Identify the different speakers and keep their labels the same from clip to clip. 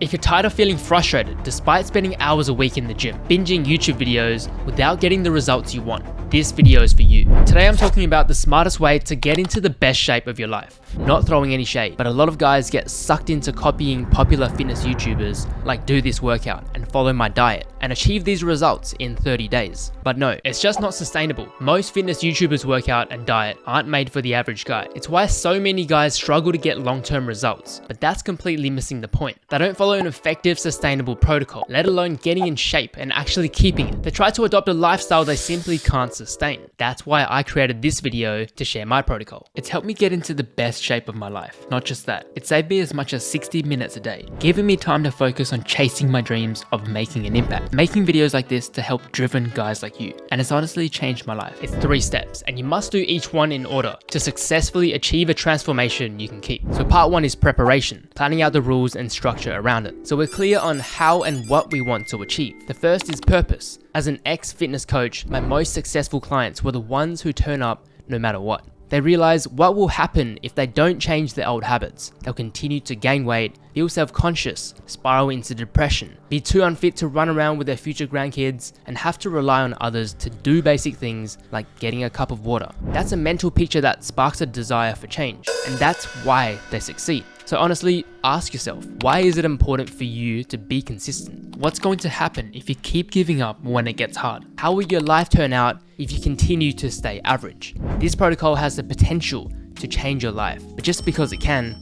Speaker 1: If you're tired of feeling frustrated despite spending hours a week in the gym, binging YouTube videos without getting the results you want, this video is for you. Today I'm talking about the smartest way to get into the best shape of your life. Not throwing any shade, but a lot of guys get sucked into copying popular fitness YouTubers like do this workout and follow my diet and achieve these results in 30 days. But no, it's just not sustainable. Most fitness YouTubers' workout and diet aren't made for the average guy. It's why so many guys struggle to get long-term results, but that's completely missing the point. They don't follow an effective, sustainable protocol, let alone getting in shape and actually keeping it. They try to adopt a lifestyle they simply can't sustain. That's why I created this video to share my protocol. It's helped me get into the best shape of my life. Not just that, it saved me as much as 60 minutes a day, giving me time to focus on chasing my dreams of making an impact. Making videos like this to help driven guys like you. And it's honestly changed my life. It's 3 steps, and you must do each one in order to successfully achieve a transformation you can keep. So part 1 is preparation, planning out the rules and structure around it. So we're clear on how and what we want to achieve. The first is purpose. As an ex-fitness coach, my most successful clients were the ones who turn up no matter what. They realize what will happen if they don't change their old habits. They'll continue to gain weight, feel self-conscious, spiral into depression, be too unfit to run around with their future grandkids, and have to rely on others to do basic things like getting a cup of water. That's a mental picture that sparks a desire for change, and that's why they succeed. So honestly, ask yourself, why is it important for you to be consistent? What's going to happen if you keep giving up when it gets hard? How will your life turn out if you continue to stay average? This protocol has the potential to change your life, but just because it can,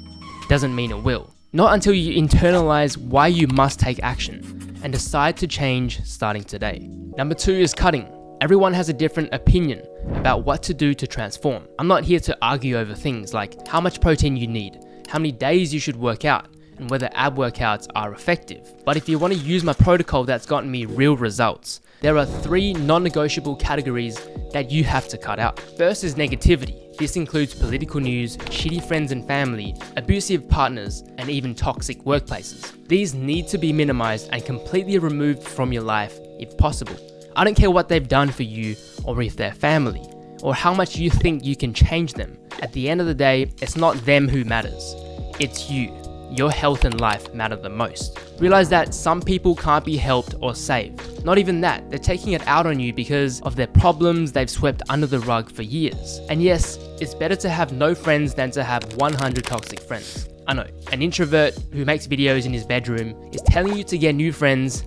Speaker 1: doesn't mean it will. Not until you internalize why you must take action and decide to change starting today. Number 2 is cutting. Everyone has a different opinion about what to do to transform. I'm not here to argue over things like how much protein you need, how many days you should work out, and whether ab workouts are effective. But if you want to use my protocol that's gotten me real results, there are 3 non-negotiable categories that you have to cut out. First is negativity. This includes political news, shitty friends and family, abusive partners, and even toxic workplaces. These need to be minimized and completely removed from your life if possible. I don't care what they've done for you or if they're family, or how much you think you can change them. At the end of the day, it's not them who matters, it's you. Your health and life matter the most. Realize that some people can't be helped or saved. Not even that, they're taking it out on you because of their problems they've swept under the rug for years. And yes, it's better to have no friends than to have 100 toxic friends. I know, an introvert who makes videos in his bedroom is telling you to get new friends.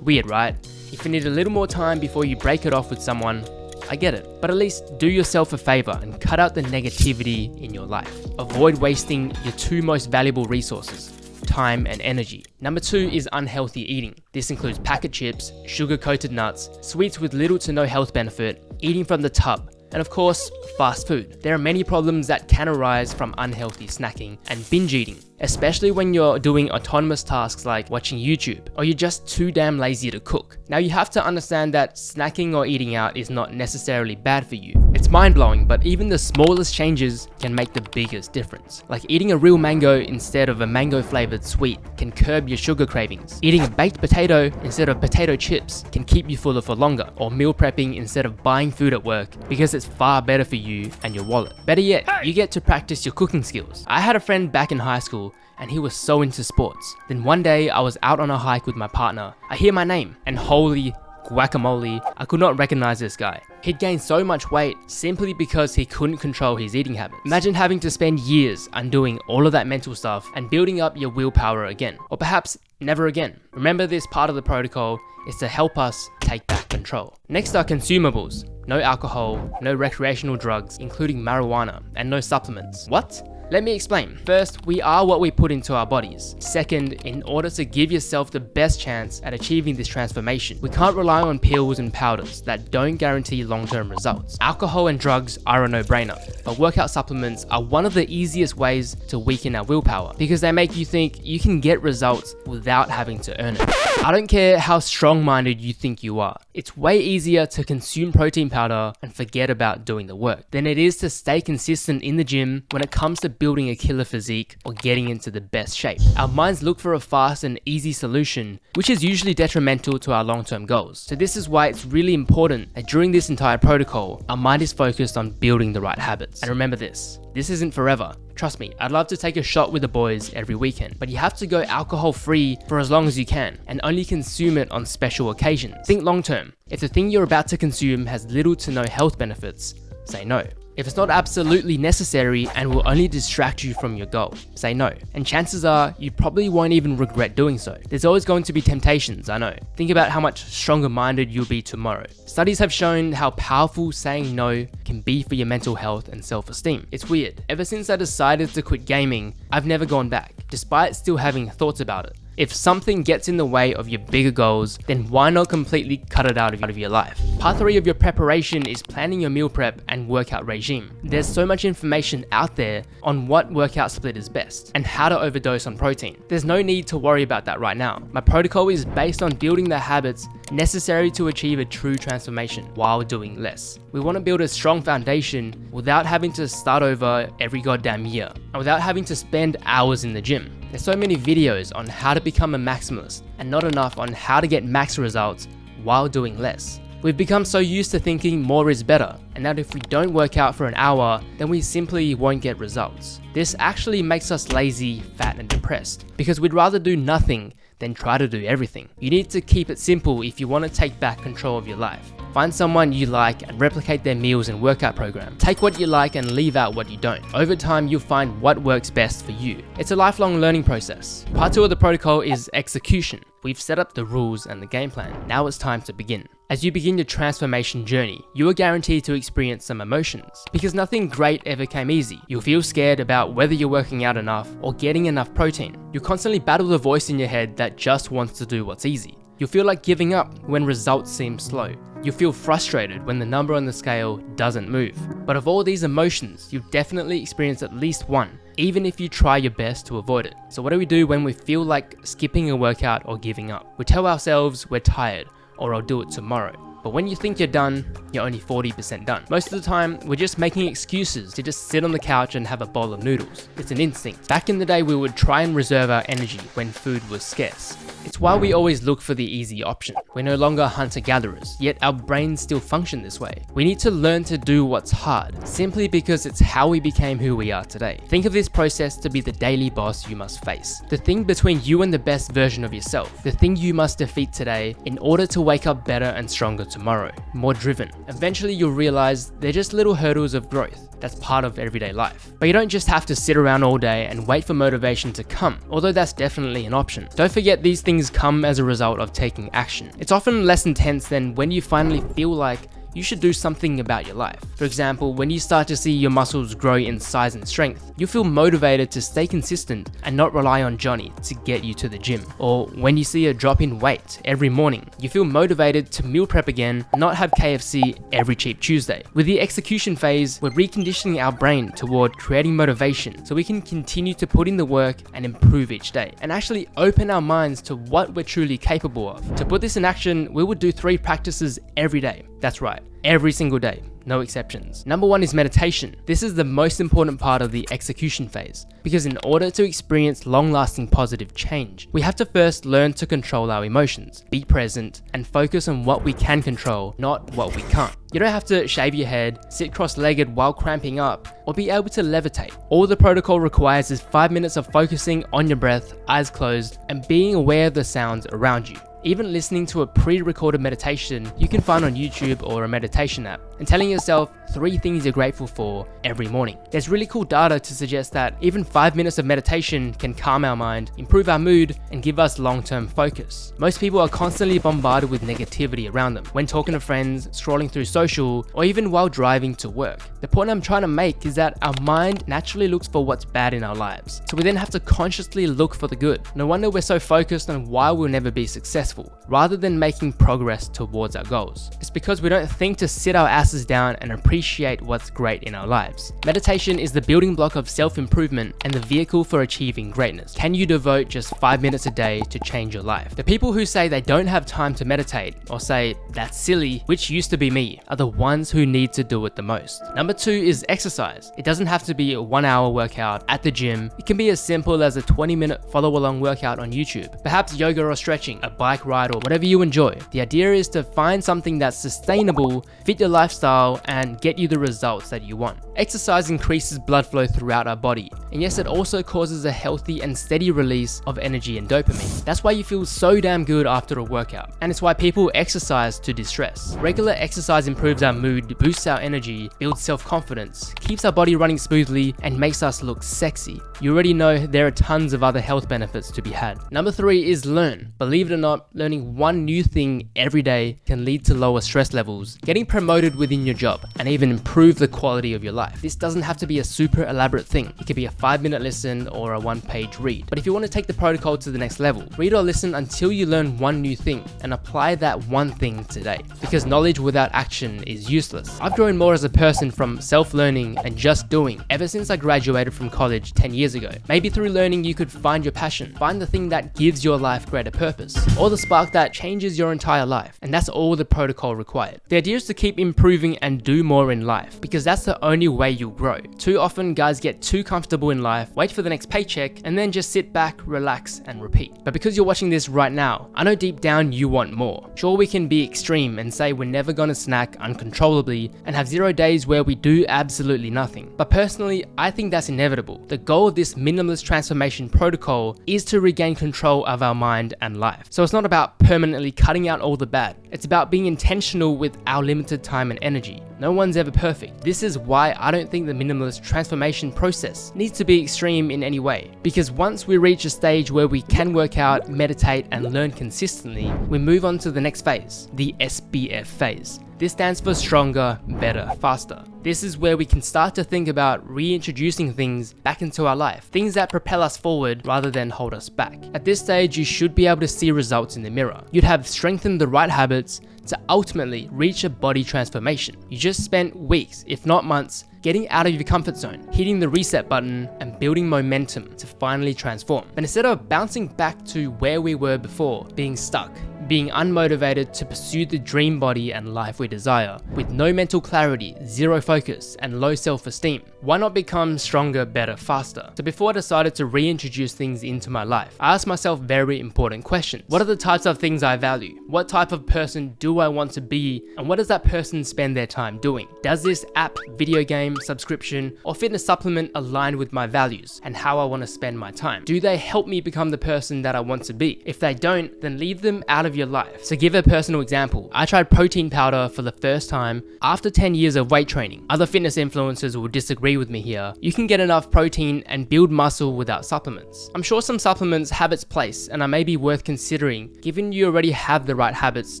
Speaker 1: Weird, right? If you need a little more time before you break it off with someone, I get it, but at least do yourself a favor and cut out the negativity in your life. Avoid wasting your 2 most valuable resources, time and energy. Number 2 is unhealthy eating. This includes packet chips, sugar-coated nuts, sweets with little to no health benefit, eating from the tub, and of course, fast food. There are many problems that can arise from unhealthy snacking and binge eating, especially when you're doing autonomous tasks like watching YouTube, or you're just too damn lazy to cook. Now you have to understand that snacking or eating out is not necessarily bad for you. It's mind-blowing, but even the smallest changes can make the biggest difference. Like eating a real mango instead of a mango-flavored sweet can curb your sugar cravings. Eating a baked potato instead of potato chips can keep you fuller for longer, or meal prepping instead of buying food at work because it's far better for you and your wallet. Better yet, you get to practice your cooking skills. I had a friend back in high school and he was so into sports. Then one day I was out on a hike with my partner. I hear my name and holy guacamole, I could not recognize this guy. He'd gained so much weight simply because he couldn't control his eating habits. Imagine having to spend years undoing all of that mental stuff and building up your willpower again, or perhaps never again. Remember, this part of the protocol is to help us take back control. Next are consumables. No alcohol, no recreational drugs, including marijuana, and no supplements. What? Let me explain. First, we are what we put into our bodies. Second, in order to give yourself the best chance at achieving this transformation, we can't rely on pills and powders that don't guarantee long-term results. Alcohol and drugs are a no-brainer, but workout supplements are one of the easiest ways to weaken our willpower because they make you think you can get results without having to earn it. I don't care how strong-minded you think you are. It's way easier to consume protein powder and forget about doing the work than it is to stay consistent in the gym when it comes to building a killer physique or getting into the best shape. Our minds look for a fast and easy solution, which is usually detrimental to our long-term goals. So this is why it's really important that during this entire protocol, our mind is focused on building the right habits. And remember this isn't forever. Trust me, I'd love to take a shot with the boys every weekend, but you have to go alcohol-free for as long as you can and only consume it on special occasions. Think long-term. If the thing you're about to consume has little to no health benefits, say no. If it's not absolutely necessary and will only distract you from your goal, say no. And chances are, you probably won't even regret doing so. There's always going to be temptations, I know. Think about how much stronger minded you'll be tomorrow. Studies have shown how powerful saying no can be for your mental health and self-esteem. It's weird. Ever since I decided to quit gaming, I've never gone back, despite still having thoughts about it. If something gets in the way of your bigger goals, then why not completely cut it out of your life? Part 3 of your preparation is planning your meal prep and workout regime. There's so much information out there on what workout split is best and how to overdose on protein. There's no need to worry about that right now. My protocol is based on building the habits necessary to achieve a true transformation while doing less. We want to build a strong foundation without having to start over every goddamn year and without having to spend hours in the gym. There's so many videos on how to become a maximalist and not enough on how to get max results while doing less. We've become so used to thinking more is better, and that if we don't work out for an hour, then we simply won't get results. This actually makes us lazy, fat, and depressed, because we'd rather do nothing than try to do everything. You need to keep it simple if you want to take back control of your life. Find someone you like and replicate their meals and workout program. Take what you like and leave out what you don't. Over time, you'll find what works best for you. It's a lifelong learning process. Part 2 of the protocol is execution. We've set up the rules and the game plan. Now it's time to begin. As you begin your transformation journey, you are guaranteed to experience some emotions, because nothing great ever came easy. You'll feel scared about whether you're working out enough or getting enough protein. You'll constantly battle the voice in your head that just wants to do what's easy. You'll feel like giving up when results seem slow. You'll feel frustrated when the number on the scale doesn't move. But of all these emotions, you'll definitely experience at least one, even if you try your best to avoid it. So what do we do when we feel like skipping a workout or giving up? We tell ourselves we're tired, or I'll do it tomorrow. But when you think you're done, you're only 40% done. Most of the time, we're just making excuses to just sit on the couch and have a bowl of noodles. It's an instinct. Back in the day, we would try and reserve our energy when food was scarce. It's why we always look for the easy option. We're no longer hunter-gatherers, yet our brains still function this way. We need to learn to do what's hard, simply because it's how we became who we are today. Think of this process to be the daily boss you must face. The thing between you and the best version of yourself. The thing you must defeat today in order to wake up better and stronger tomorrow. More driven. Eventually you'll realize they're just little hurdles of growth. That's part of everyday life. But you don't just have to sit around all day and wait for motivation to come, although that's definitely an option. Don't forget, these things come as a result of taking action. It's often less intense than when you finally feel like you should do something about your life. For example, when you start to see your muscles grow in size and strength, you feel motivated to stay consistent and not rely on Johnny to get you to the gym. Or when you see a drop in weight every morning, you feel motivated to meal prep again, not have KFC every cheap Tuesday. With the execution phase, we're reconditioning our brain toward creating motivation so we can continue to put in the work and improve each day, and actually open our minds to what we're truly capable of. To put this in action, we would do 3 practices every day. That's right, every single day, no exceptions. Number 1 is meditation. This is the most important part of the execution phase, because in order to experience long-lasting positive change, we have to first learn to control our emotions, be present, and focus on what we can control, not what we can't. You don't have to shave your head, sit cross-legged while cramping up, or be able to levitate. All the protocol requires is 5 minutes of focusing on your breath, eyes closed, and being aware of the sounds around you. Even listening to a pre-recorded meditation you can find on YouTube or a meditation app, and telling yourself 3 things you're grateful for every morning. There's really cool data to suggest that even 5 minutes of meditation can calm our mind, improve our mood, and give us long-term focus. Most people are constantly bombarded with negativity around them when talking to friends, scrolling through social, or even while driving to work. The point I'm trying to make is that our mind naturally looks for what's bad in our lives, so we then have to consciously look for the good. No wonder we're so focused on why we'll never be successful, rather than making progress towards our goals. It's because we don't think to sit our us down and appreciate what's great in our lives. Meditation is the building block of self-improvement and the vehicle for achieving greatness. Can you devote just 5 minutes a day to change your life? The people who say they don't have time to meditate or say that's silly, which used to be me, are the ones who need to do it the most. Number 2 is exercise. It doesn't have to be a 1-hour workout at the gym. It can be as simple as a 20-minute follow-along workout on YouTube, perhaps yoga or stretching, a bike ride, or whatever you enjoy. The idea is to find something that's sustainable, fit your lifestyle, and get you the results that you want. Exercise increases blood flow throughout our body, and yes, it also causes a healthy and steady release of energy and dopamine. That's why you feel so damn good after a workout, and it's why people exercise to distress. Regular exercise improves our mood, boosts our energy, builds self-confidence, keeps our body running smoothly, and makes us look sexy. You already know there are tons of other health benefits to be had. Number 3 is learn. Believe it or not, learning one new thing every day can lead to lower stress levels, getting promoted within your job, and even improve the quality of your life. This doesn't have to be a super elaborate thing. It could be a 5-minute listen or a 1-page read. But if you want to take the protocol to the next level, read or listen until you learn one new thing and apply that one thing today. Because knowledge without action is useless. I've grown more as a person from self-learning and just doing ever since I graduated from college 10 years ago. Maybe through learning you could find your passion, find the thing that gives your life greater purpose, or the spark that changes your entire life. And that's all the protocol required. The idea is to keep improving and do more in life, because that's the only way you'll grow. Too often guys get too comfortable in life, wait for the next paycheck, and then just sit back, relax, and repeat. But because you're watching this right now, I know deep down you want more. Sure, we can be extreme and say we're never gonna snack uncontrollably and have 0 days where we do absolutely nothing. But personally, I think that's inevitable. The goal of this minimalist transformation protocol is to regain control of our mind and life. So it's not about permanently cutting out all the bad. It's about being intentional with our limited time and energy. No one's ever perfect. This is why I don't think the minimalist transformation process needs to be extreme in any way. Because once we reach a stage where we can work out, meditate, and learn consistently, we move on to the next phase, the SBF phase. This stands for stronger, better, faster. This is where we can start to think about reintroducing things back into our life, things that propel us forward rather than hold us back. At this stage, you should be able to see results in the mirror. You'd have strengthened the right habits to ultimately reach a body transformation. You just spent weeks, if not months, getting out of your comfort zone, hitting the reset button, and building momentum to finally transform. But instead of bouncing back to where we were before, being stuck, being unmotivated to pursue the dream body and life we desire, with no mental clarity, zero focus, and low self-esteem, why not become stronger, better, faster? So before I decided to reintroduce things into my life, I asked myself very important questions. What are the types of things I value? What type of person do I want to be? And what does that person spend their time doing? Does this app, video game, subscription, or fitness supplement align with my values and how I want to spend my time? Do they help me become the person that I want to be? If they don't, then leave them out of your life. So give a personal example. I tried protein powder for the first time after 10 years of weight training. Other fitness influencers will disagree with me here. You can get enough protein and build muscle without supplements. I'm sure some supplements have its place and are maybe worth considering given you already have the right habits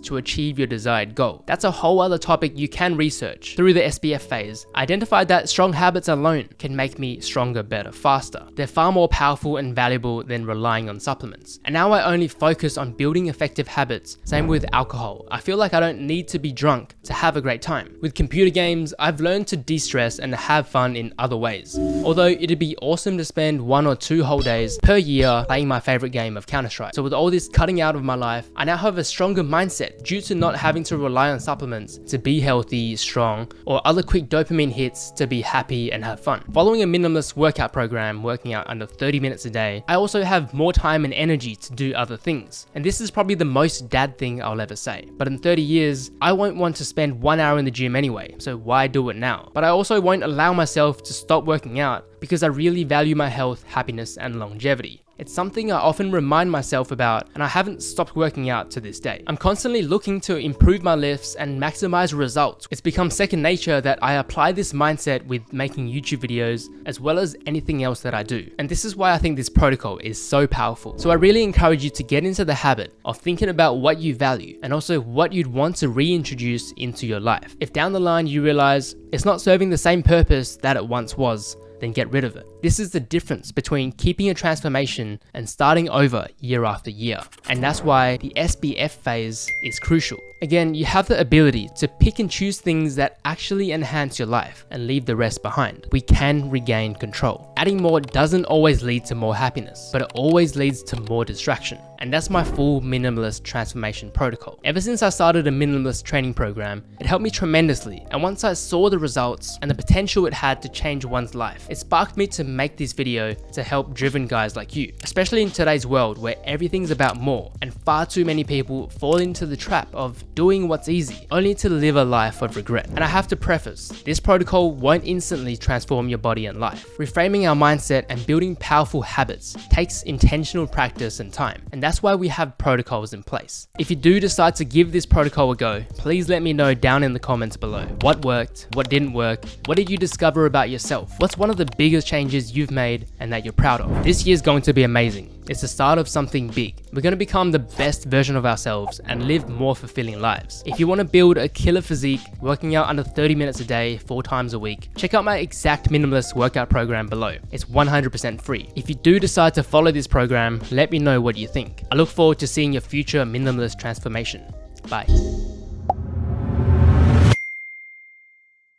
Speaker 1: to achieve your desired goal. That's a whole other topic you can research. Through the SBF phase, I identified that strong habits alone can make me stronger, better, faster. They're far more powerful and valuable than relying on supplements. And now I only focus on building effective habits. Same with alcohol. I feel like I don't need to be drunk to have a great time. With computer games, I've learned to de-stress and have fun in other ways. Although it'd be awesome to spend 1 or 2 whole days per year playing my favorite game of Counter-Strike. So with all this cutting out of my life, I now have a stronger mindset due to not having to rely on supplements to be healthy, strong, or other quick dopamine hits to be happy and have fun. Following a minimalist workout program, working out under 30 minutes a day, I also have more time and energy to do other things. And this is probably the most dad thing I'll ever say. But in 30 years, I won't want to spend 1 hour in the gym anyway, so why do it now? But I also won't allow myself to stop working out because I really value my health, happiness, and longevity. It's something I often remind myself about, and I haven't stopped working out to this day. I'm constantly looking to improve my lifts and maximize results. It's become second nature that I apply this mindset with making YouTube videos as well as anything else that I do. And this is why I think this protocol is so powerful. So I really encourage you to get into the habit of thinking about what you value and also what you'd want to reintroduce into your life. If down the line you realize it's not serving the same purpose that it once was, then get rid of it. This is the difference between keeping a transformation and starting over year after year. And that's why the SBF phase is crucial. Again, you have the ability to pick and choose things that actually enhance your life and leave the rest behind. We can regain control. Adding more doesn't always lead to more happiness, but it always leads to more distraction. And that's my full minimalist transformation protocol. Ever since I started a minimalist training program, it helped me tremendously. And once I saw the results and the potential it had to change one's life, it sparked me to make this video to help driven guys like you, especially in today's world where everything's about more and far too many people fall into the trap of doing what's easy, only to live a life of regret. And I have to preface, this protocol won't instantly transform your body and life. Reframing our mindset and building powerful habits takes intentional practice and time. And that's why we have protocols in place. If you do decide to give this protocol a go, please let me know down in the comments below. What worked? What didn't work? What did you discover about yourself? What's one of the biggest changes you've made and that you're proud of? This year's going to be amazing. It's the start of something big. We're going to become the best version of ourselves and live more fulfilling lives. If you want to build a killer physique, working out under 30 minutes a day, 4 times a week, check out my exact minimalist workout program below. It's 100% free. If you do decide to follow this program, let me know what you think. I look forward to seeing your future minimalist transformation. Bye.